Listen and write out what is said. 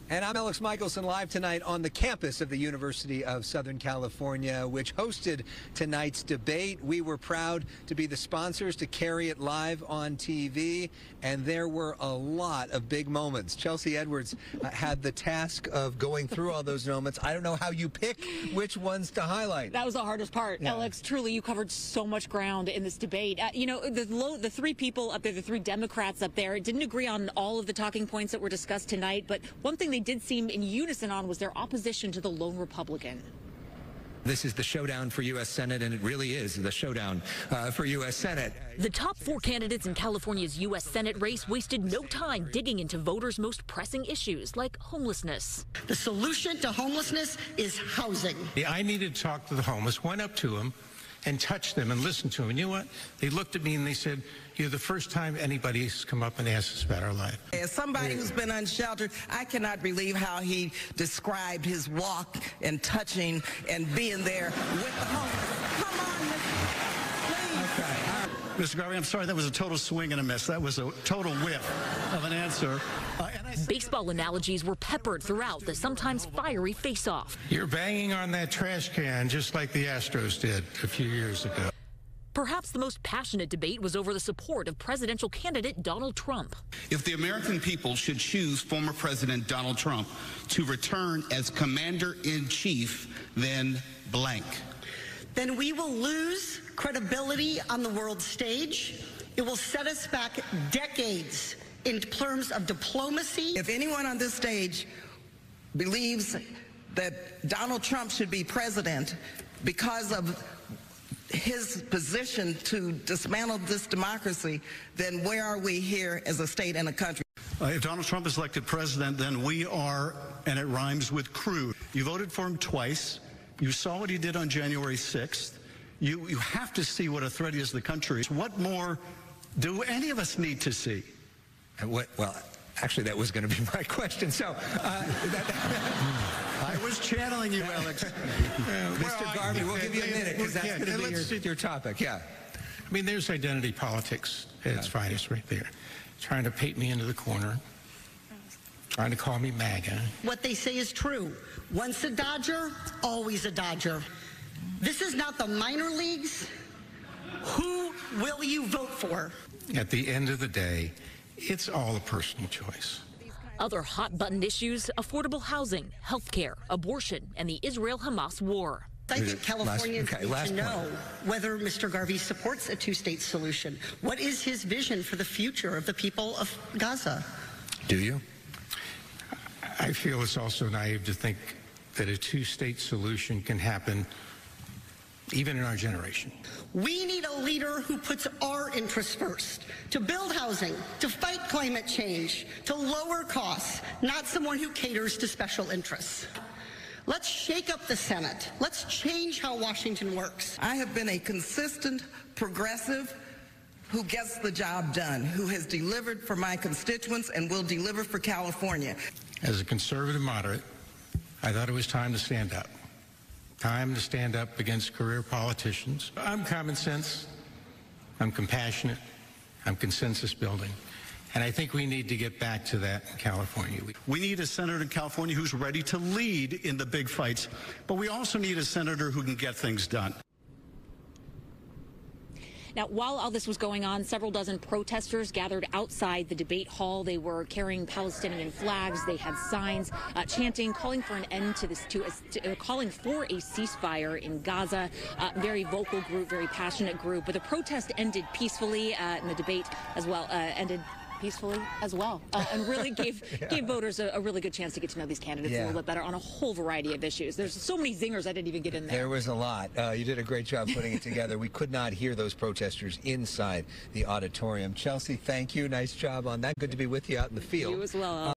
And I'm Alex Michelson, live tonight on the campus of the University of Southern California, which hosted tonight's debate. We were proud to be the sponsors to carry it live on TV, and there were a lot of big moments. Chelsea Edwards had the task of going through all those moments. I don't know how you pick which ones to highlight. That was the hardest part. Yeah. Alex, truly, you covered so much ground in this debate. The three people up there, the three Democrats up there, didn't agree on all of the talking points that were discussed tonight, but one thing they did seem in unison on was their opposition to the lone Republican. This is the showdown for U.S. Senate, and it really is the showdown for U.S. Senate. The top four candidates in California's U.S. Senate race wasted no time digging into voters' most pressing issues, like homelessness. The solution to homelessness is housing. I needed to talk to the homeless, went up to them and touched them and listened to them. And you know what? They looked at me and they said, "You're the first time anybody's come up and asked us about our life." As somebody who's been unsheltered, I cannot believe how he described his walk and touching and being there with the homeless. Come on, please. Okay. Mr. Garvey, I'm sorry, that was a total swing and a miss. That was a total whiff of an answer. Baseball analogies were peppered throughout the sometimes fiery face-off. You're banging on that trash can just like the Astros did a few years ago. Perhaps the most passionate debate was over the support of presidential candidate Donald Trump. If the American people should choose former President Donald Trump to return as commander-in-chief, then blank. Then we will lose credibility on the world stage. It will set us back decades in terms of diplomacy. If anyone on this stage believes that Donald Trump should be president because of his position to dismantle this democracy, then where are we here as a state and a country? If Donald Trump is elected president, then we are, and it rhymes with crude. You voted for him twice. You saw what he did on January 6th. You have to see what a threat he is to the country. What more do any of us need to see? Well, actually, that was going to be my question. So, I was channeling you, Alex. Mr. Garvey, we'll give you a minute because that's going to be your topic. Yeah. I mean, there's identity politics at its finest right there. Trying to paint me into the corner, trying to call me MAGA. What they say is true. Once a Dodger, always a Dodger. This is not the minor leagues. Who will you vote for? At the end of the day, it's all a personal choice. Other hot-button issues: affordable housing, health care, abortion, and the Israel-Hamas war. I think Californians need to know whether Mr. Garvey supports a two-state solution. What is his vision for the future of the people of Gaza? Do you? I feel it's also naive to think that a two-state solution can happen even in our generation. We need a leader who puts our interests first, to build housing, to fight climate change, to lower costs, not someone who caters to special interests. Let's shake up the Senate. Let's change how Washington works. I have been a consistent progressive who gets the job done, who has delivered for my constituents and will deliver for California. As a conservative moderate, I thought it was time to stand up. Time to stand up against career politicians. I'm common sense, I'm compassionate, I'm consensus building, and I think we need to get back to that in California. We need a senator in California who's ready to lead in the big fights, but we also need a senator who can get things done. Now, while all this was going on, several dozen protesters gathered outside the debate hall. They were carrying Palestinian flags. They had signs chanting, calling for an end to this, calling for a ceasefire in Gaza. Very vocal group, very passionate group. But the protest ended peacefully, and the debate as well ended peacefully as well, and really gave voters a really good chance to get to know these candidates a little bit better on a whole variety of issues. There's so many zingers I didn't even get in there. There was a lot. You did a great job putting it together. We could not hear those protesters inside the auditorium. Chelsea, thank you. Nice job on that. Good to be with you out in the field. You as well.